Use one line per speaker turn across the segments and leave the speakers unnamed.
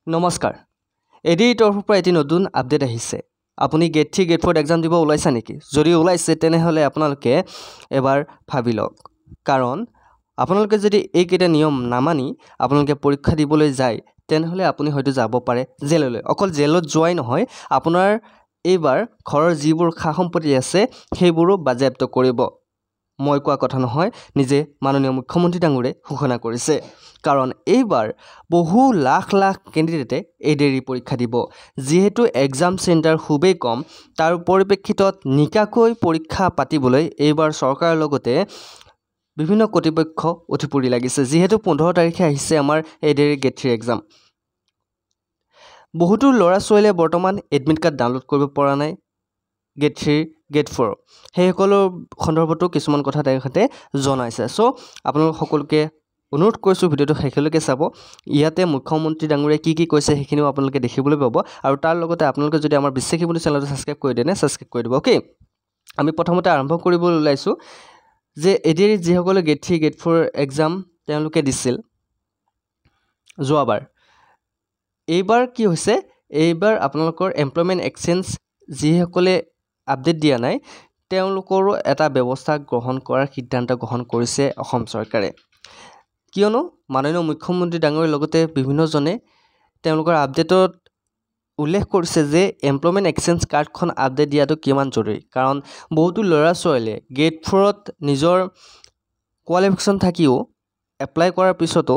নমস্কাৰ এডিৰ তৰফৰ পৰা এটি নতুন আপডেট আহিছে আপুনি গেট 3 গেট 4 এক্সাম দিব ওলাইছে নেকি যদি ওলাইছে তেনেহলে আপোনালোকে এবাৰ ভাবি লওক কাৰণ আপোনালোকে যদি এই কেইটা নিয়ম নামানি আপোনালোকে পৰীক্ষা দিবলৈ যায় তেনেহলে আপুনি হয়তো যাব পাৰে জেললৈ অকল জেলত যোৱাই নহয় আপোনাৰ এইবাৰ ঘৰৰ যিবোৰ খা সম্পত্তি আছে সেইবোৰো বাজেয়াপ্ত কৰিব মই কোৱা কথা নহয় নিজে মাননীয় মুখ্যমন্ত্ৰী ডাঙৰে ঘোষণা কৰিছে কাৰণ এইবাৰ বহু লাখ লাখ ক্যান্ডিডেটে এডিআৰি পৰীক্ষা দিব যেহেতু এক্সাম সেন্টাৰ খুবেই কম তাৰ পৰিপ্ৰেক্ষিতত নিকাকৈ পৰীক্ষা পাতিবলৈ এইবাৰ চৰকাৰৰ লগতে বিভিন্ন কৰ্তৃপক্ষ উঠিপৰি লাগিছে যেহেতু 15 তাৰিখে আহিছে আমাৰ এডিআৰি গেট 3 এক্সাম বহুতো লৰা ছোৱালীয়ে বৰ্তমান এডমিট কাৰ্ড ডাউনলোড কৰিব পৰা নাই গেট 3 গেট 4 সেই সকলো সন্দৰ্ভতো কিছুমান কথা তেখেতে জনাইছে সো আপোনালোক সকলোকে অনুৰোধ কৰিছো ভিডিওটো শেষলৈকে চাব ইয়াতে মুখ্যমন্ত্ৰী ডাঙৰে কি কৈছে সেইখিনিও আপোনালোকে দেখিবলৈ পাব আৰু তাৰ লগতে আপোনালোকে যদি আমাৰ বিশ্বাসী বন্ধু চেনেলটো সাবস্ক্ৰাইব কৰি দেনে সাবস্ক্ৰাইব কৰি দিব ওকে আমি প্ৰথমতে আৰম্ভ কৰিবলৈ ওলাইছো যে এডিআৰি যি সকলে গেট 3 গেট 4 এক্সাম তেওঁলোকে দিছিল যোৱাবাৰ এইবাৰ কি হৈছে এইবাৰ আপোনালোকৰ এমপ্লয়মেন্ট এক্সচেঞ্জ যি সকলে আপডেট দিয়া নাই তেওঁলোকৰো এটা ব্যৱস্থা গ্ৰহণ কৰাৰ সিদ্ধান্ত গ্ৰহণ কৰিছে অসম চৰকাৰে কিয়নো মাননীয় মুখ্যমন্ত্ৰী ডাঙৰীৰ লগতে বিভিন্নজনে তেওঁলোকৰ আপডেটত উল্লেখ কৰিছে যে এমপ্লয়মেন্ট এক্সচেঞ্জ কাৰ্ডখন আপডেট দিয়াটো কিমান জৰুৰী কাৰণ বহুতো লৰা ছোৱালীয়ে গেট 4ত নিজৰ কোৱালিফিকেশন থাকিও এপ্লাই কৰাৰ পিছতো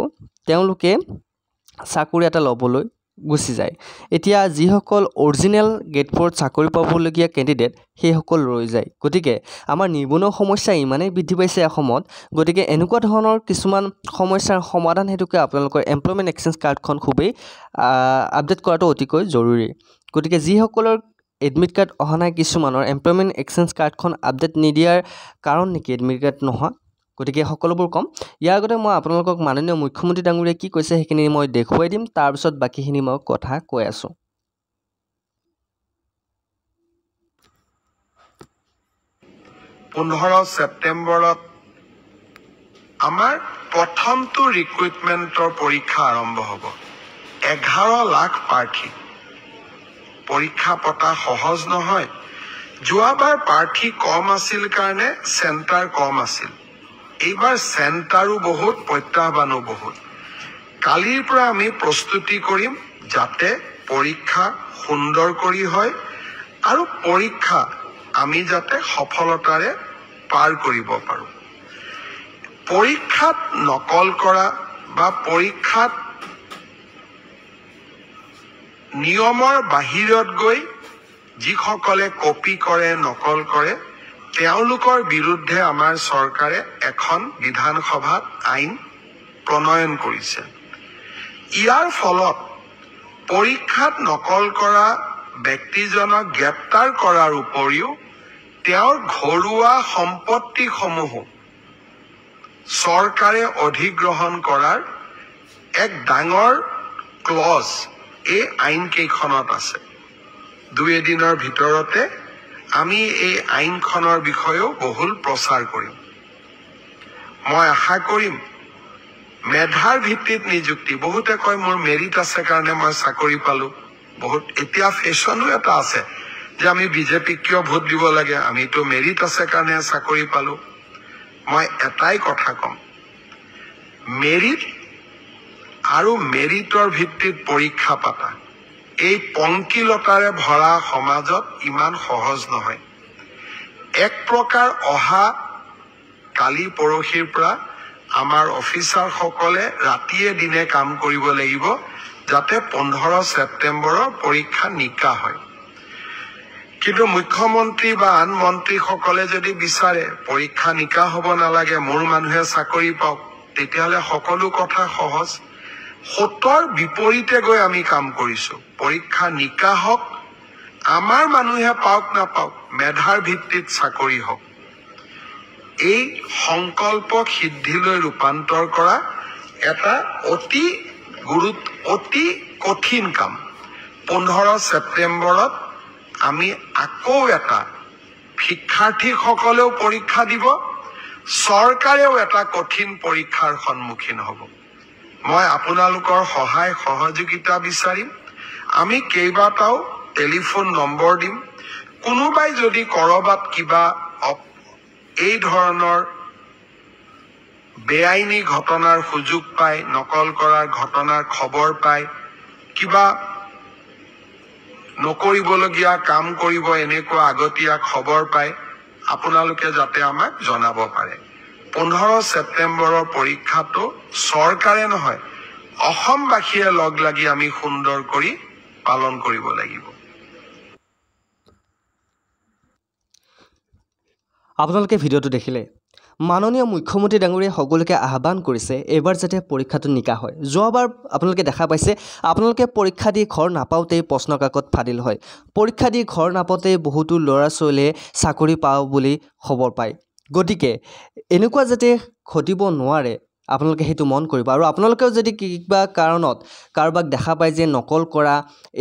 তেওঁলোকে চাকৰি এটা লবলৈ গুছি যায় এতিয়া যি সকল অৰিজিনাল গেট 4 চাকৰি পাবলগীয়া ক্যান্ডিডেট সেই সকল ৰৈ যায় গতিকে আমাৰ নিবনুৱা সমস্যা ইমানেই বৃদ্ধি পাইছে অসমত গতিকে এনেকুৱা ধৰণৰ কিছুমান সমস্যাৰ সমাধান হেতুকে আপোনালোকৰ এমপ্লয়মেন্ট এক্সচেঞ্জ কাৰ্ডখন খুবেই আপডেট কৰাটো অতিকৈ জৰুৰী গতিকে যি সকলৰ এডমিট কাৰ্ড অহা নাই কিছুমানৰ এমপ্লয়মেন্ট এক্সচেঞ্জ কাৰ্ডখন আপডেট নিদিয়াৰ কাৰণ নেকি এডমিট কাৰ্ড নহয় গতিকে সকলোবোৰ কম ইয়াৰ আগতে মই আপোনালোকক মাননীয় মুখ্যমন্ত্ৰী ডাঙৰীয়ে কি কৈছে সেইখিনি মই দেখুৱাই দিম তাৰ পিছত বাকিখিনি মই কথা কৈ আছো
15 সেপ্টেম্বৰত আমাৰ প্ৰথমটো ৰিক্ৰুটমেন্টৰ পৰীক্ষা আৰম্ভ হ'ব 11 লাখ প্ৰাৰ্থী পৰীক্ষা পতা সহজ নহয় যোৱাবাৰ প্ৰাৰ্থী কম আছিল কাৰণে সেন্টাৰ কম আছিল এইবাৰ সেন্টাৰো বহুত প্ৰত্যাহ্বানো বহুত কালিৰ পৰা আমি প্ৰস্তুতি কৰিম যাতে পৰীক্ষা সুন্দৰ কৰি হয় আৰু পৰীক্ষা আমি যাতে সফলতাৰে পাৰ কৰিব পাৰো পৰীক্ষাত নকল কৰা বা পৰীক্ষাত নিয়মৰ বাহিৰত গৈ যিসকলে কপি কৰে নকল কৰে তেওঁলোকৰ বিৰুদ্ধে আমাৰ চৰকাৰে এখন বিধানসভাত আইন প্ৰণয়ন কৰিছে ইয়াৰ ফলত পৰীক্ষাত নকল কৰা ব্যক্তিজনক গ্ৰেপ্তাৰ কৰাৰ উপৰিও তেওঁৰ ঘৰুৱা সম্পত্তিসমূহ চৰকাৰে অধিগ্ৰহণ কৰাৰ এক ডাঙৰ ক্লজ এই আইন কেইখনত আছে দুই এদিনৰ ভিতৰতে আমি এই আইনখনৰ বিষয়েও বহুল প্ৰচাৰ কৰিম মই আশা কৰিম মেধাৰ ভিত্তিত নিযুক্তি বহুতে কয় মোৰ মেৰিট আছে কাৰণে মই চাকৰি পালো বহুত এতিয়া ফেশনো এটা আছে যে আমি বিজেপি কিয় ভোট দিব লাগে আমিতো মেৰিট আছে কাৰণে চাকৰি পালো মই এটাই কথা কম মেৰিট আৰু মেৰিটৰ ভিত্তিত পৰীক্ষা পাতা এই পংকিলতাৰে ভৰা সমাজত ইমান সহজ নহয় এক প্ৰকাৰ অহা কালি পৰহিৰ পৰা আমাৰ অফিচাৰ সকলে ৰাতিয়ে দিনে কাম কৰিব লাগিব যাতে 15 সেপ্টেম্বৰৰ পৰীক্ষা নিকা হয় কিন্তু মুখ্যমন্ত্ৰী বা আন মন্ত্ৰী সকলে যদি বিচাৰে পৰীক্ষা নিকা হ'ব নালাগে মোৰ মানুহে চাকৰি পাওক তেতিয়াহলে সকলো কথা সহজ সতৰ বিপৰীতে গৈ আমি কাম কৰিছো পৰীক্ষা নিকা হওক আমাৰ মানুহে পাওক না পাওক মেধাৰ ভিত্তিত চাকৰি হওক এই সংকল্পক সিদ্ধিলৈ ৰূপান্তৰ কৰা এটা অতি কঠিন কাম 15 সেপ্টেম্বৰত আমি আকৌ এটা শিক্ষাৰ্থীসকলেও পৰীক্ষা দিব চৰকাৰেও এটা কঠিন পৰীক্ষাৰ সন্মুখীন হ'ব মই আপোনালোকৰ সহায় সহযোগিতা বিচাৰিম। আমি কেইবাটাও টেলিফোন নম্বৰ দিম। কোনোবাই যদি কৰবাত কিবা এই ধৰণৰ বেআইনী ঘটনাৰ সুযোগ পায়, নকল কৰাৰ ঘটনাৰ খবৰ পায়, কিবা নকৰিবলগীয়া কাম কৰিব এনেকুৱা আগতীয়া খবৰ পায়, আপোনালোকে যাতে আমাক জনাব পাৰে। 15 ছেপ্টেম্বৰৰ পৰীক্ষাটো চৰকাৰে নহয়, অসমবাসীয়ে লগ লাগি আমি সুন্দৰ কৰি পালন কৰিব লাগিব।
আপোনালোকে ভিডিঅ'টো দেখিলে। মাননীয় মুখ্যমন্ত্ৰী ডাঙৰীয়াই সকলোকে আহ্বান কৰিছে এইবাৰ যাতে পৰীক্ষাটো নিকা হয়। যোৱাবাৰ আপোনালোকে দেখা পাইছে আপোনালোকে পৰীক্ষা দি ঘৰ নাপাওঁতেই প্ৰশ্ন কাকত ফাদিল হয়। পৰীক্ষা দি ঘৰ নাপাওঁতেই বহুতো ল'ৰা ছোৱালীয়ে চাকৰি পাওঁ বুলি খবৰ পায়। গতিকে এনেকুৱা যাতে ঘটিব নোৱাৰে আপোনালোকে সেইটো মন কৰিব। আৰু আপোনালোকেও যদি কিবা কাৰণত কাৰোবাক দেখা পায় যে নকল কৰা,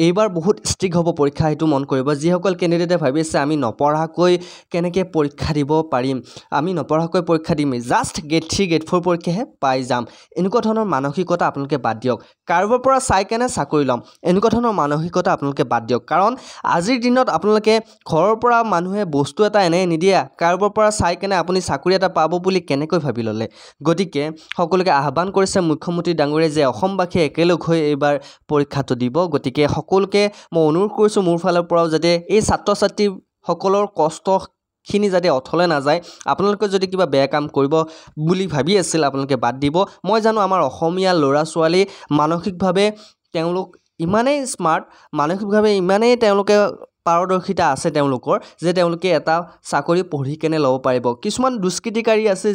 এইবাৰ বহুত ষ্ট্ৰিক্ট হ'ব পৰীক্ষা, সেইটো মন কৰিব। যিসকল কেণ্ডিডেটে ভাবি আছে আমি নপঢ়াকৈ কেনেকৈ পৰীক্ষা দিব পাৰিম, আমি নপঢ়াকৈ পৰীক্ষা দিম, জাষ্ট গেট 3 গেট 4 পৰীক্ষাহে পাই যাম, এনেকুৱা ধৰণৰ মানসিকতা আপোনালোকে বাদ দিয়ক। কাৰোবাৰ পৰা চাই কেনে চাকৰি ল'ম, এনেকুৱা ধৰণৰ মানসিকতা আপোনালোকে বাদ দিয়ক। কাৰণ আজিৰ দিনত আপোনালোকে ঘৰৰ পৰা মানুহে বস্তু এটা এনে নিদিয়ে, কাৰোবাৰ পৰা চাই কেনে আপুনি চাকৰি এটা পাব বুলি কেনেকৈ ভাবি ল'লে। গতিকে সকলোকে আহ্বান কৰিছে মুখ্যমন্ত্ৰী ডাঙৰীয়াই যে অসমবাসীয়ে একেলগ হৈ এইবাৰ পৰীক্ষাটো দিব। গতিকে সকলোকে মই অনুৰোধ কৰিছোঁ মোৰ ফালৰ পৰাও যাতে এই ছাত্ৰ ছাত্ৰীসকলৰ কষ্টখিনি যাতে অথলে নাযায়। আপোনালোকে যদি কিবা বেয়া কাম কৰিব বুলি ভাবি আছিল আপোনালোকে বাদ দিব। মই জানো আমাৰ অসমীয়া ল'ৰা ছোৱালী মানসিকভাৱে তেওঁলোক ইমানেই স্মাৰ্ট, মানসিকভাৱে ইমানেই তেওঁলোকে পাৰদৰ্শিতা আছে তেওঁলোকৰ যে তেওঁলোকে এটা চাকৰি পঢ়ি কেনে ল'ব পাৰিব। কিছুমান দুষ্কৃতিকাৰী আছে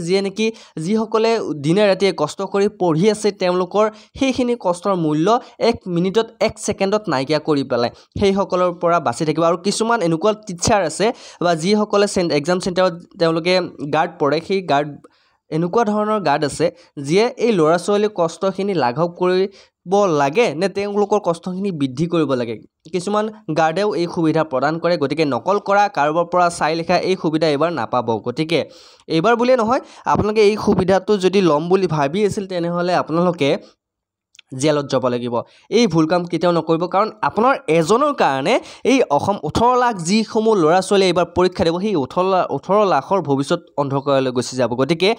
যিসকলে দিনে ৰাতিয়ে কষ্ট কৰি পঢ়ি আছে, তেওঁলোকৰ সেইখিনি কষ্টৰ মূল্য 1 মিনিটত 1 ছেকেণ্ডত নাইকিয়া কৰি পেলায়। সেইসকলৰ পৰা বাচি থাকিব। আৰু কিছুমান এনেকুৱা টিচাৰ আছে বা যিসকলে এক্সাম চেণ্টাৰত তেওঁলোকে গাৰ্ড পৰে, সেই এনেকুৱা ধৰণৰ গাৰ্ড আছে যিয়ে এই ল'ৰা ছোৱালীৰ কষ্টখিনি লাঘৱ কৰিব লাগে নে তেওঁলোকৰ কষ্টখিনি বৃদ্ধি কৰিব লাগে। কিছুমান গাৰ্ডেও এই সুবিধা প্ৰদান কৰে। গতিকে নকল কৰা, কাৰোবাৰ পৰা চাই লিখা এই সুবিধা এইবাৰ নাপাব। গতিকে এইবাৰ বুলিয়ে নহয়, আপোনালোকে এই সুবিধাটো যদি ল'ম বুলি ভাবি আছিল তেনেহ'লে আপোনালোকে জেলত যাব লাগিব। এই ভুল কাম কেতিয়াও নকৰিব। কাৰণ আপোনাৰ এজনৰ কাৰণে এই অসম 18 লাখ যিসমূহ ল'ৰা ছোৱালীয়ে এইবাৰ পৰীক্ষা দিব, সেই 18 লাখৰ ভৱিষ্যত অন্ধকাৰলৈ গুচি যাব। গতিকে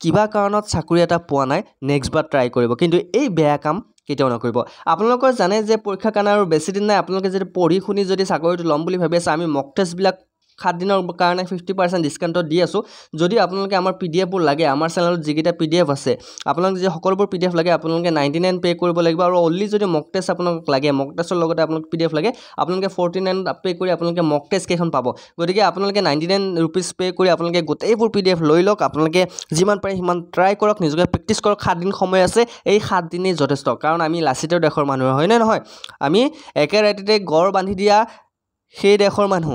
কিবা কাৰণত চাকৰি এটা পোৱা নাই, নেক্সট বাৰ ট্ৰাই কৰিব, কিন্তু এই বেয়া কাম কেতিয়াও নকৰিব। আপোনালোকে জানে যে পৰীক্ষাৰ কাৰণে আৰু বেছি দিন নাই। আপোনালোকে যদি পঢ়ি শুনি যদি চাকৰিটো ল'ম বুলি ভাবি আছে, আমি মক টেষ্টবিলাক 7 দিনৰ কাৰণে 50% ডিছকাউণ্টত দি আছোঁ। যদি আপোনালোকে আমাৰ PDFবোৰ লাগে, আমাৰ চেনেলত যিকেইটা PDF আছে, আপোনালোকে যদি সকলোবোৰ PDF লাগে আপোনালোকে 99 পে' কৰিব লাগিব। আৰু অনলি যদি মক টেষ্ট আপোনালোক লাগে, মক টেষ্টৰ লগতে আপোনালোকে PDF লাগে, আপোনালোকে 49 পে' কৰি আপোনালোকে মক টেষ্ট কেইখন পাব। গতিকে আপোনালোকে 99 ৰুপিজ পে' কৰি আপোনালোকে গোটেইবোৰ PDF লৈ লওক। আপোনালোকে যিমান পাৰে সিমান ট্ৰাই কৰক, নিজকে প্ৰেক্টিছ কৰক। 7 দিন সময় আছে, এই 7 দিনেই যথেষ্ট। কাৰণ আমি লাচিতৰ দেশৰ মানুহ, হয়নে নহয়? আমি একে ৰাতিতে গড় বান্ধি দিয়া সেই দেশৰ মানুহ।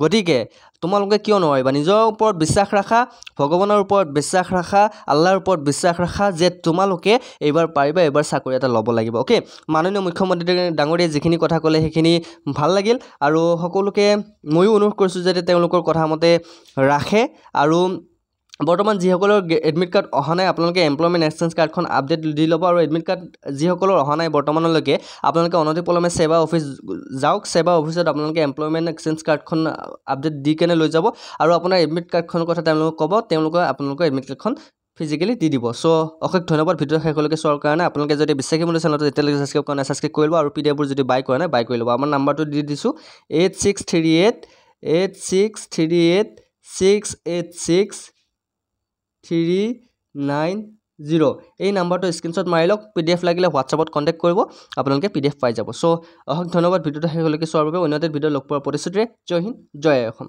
গতিকে তোমালোকে কিয় নোৱাৰিবা? নিজৰ ওপৰত বিশ্বাস ৰাখা, ভগৱানৰ ওপৰত বিশ্বাস ৰাখা, আল্লাহৰ ওপৰত বিশ্বাস ৰাখা যে তোমালোকে এইবাৰ পাৰিবা, এইবাৰ চাকৰি এটা ল'ব লাগিব। অ'কে, মাননীয় মুখ্যমন্ত্ৰী ডাঙৰীয়াই যিখিনি কথা ক'লে সেইখিনি ভাল লাগিল। আৰু সকলোকে ময়ো অনুৰোধ কৰিছোঁ যাতে তেওঁলোকৰ কথা মতে ৰাখে। আৰু বৰ্তমান যিসকলৰ এডমিট কাৰ্ড অহা নাই আপোনালোকে এমপ্লয়মেণ্ট এক্সচেঞ্জ কাৰ্ডখন আপডেট দি ল'ব। আৰু এডমিট কাৰ্ড যিসকলৰ অহা নাই বৰ্তমানলৈকে আপোনালোকে অনতিপলমে সেৱা অফিচ যাওক। সেৱা অফিচত আপোনালোকে এমপ্লয়মেণ্ট এক্সচেঞ্জ কাৰ্ডখন আপডেট দি কেনে লৈ যাব। আৰু আপোনাৰ এডমিট কাৰ্ডখনৰ কথা তেওঁলোকক ক'ব, তেওঁলোকে আপোনালোকৰ এডমিট কাৰ্ডখন ফিজিকেলি দি দিব। চ' অশেষ ধন্যবাদ ভিডিঅ' শেষলৈকে চোৱাৰ কাৰণে। আপোনালোকে যদি বিশ্বাসী মোৰ চেনেলটো এতিয়ালৈকে ছাবস্ক্ৰাইব কৰা নাই, ছাবস্ক্ৰাইব কৰি ল'ব। আৰু PDFবোৰ যদি বাই কৰা নাই, বাই কৰি ল'ব। আমাৰ নাম্বাৰটো দি দিছোঁ 8638686390। এই নাম্বাৰটো স্ক্ৰীনশ্বট মাৰি লওক। PDF লাগিলে হোৱাটছআপত কণ্টেক্ট কৰিব, আপোনালোকে PDF পাই যাব। চ' অশেষ ধন্যবাদ ভিডিঅ'টো শেষলৈকে চোৱাৰ বাবে। অন্য এটা ভিডিঅ' লগ পোৱাৰ প্ৰতিশ্ৰুতিৰে। জয় হিন্দ, জয় অসম।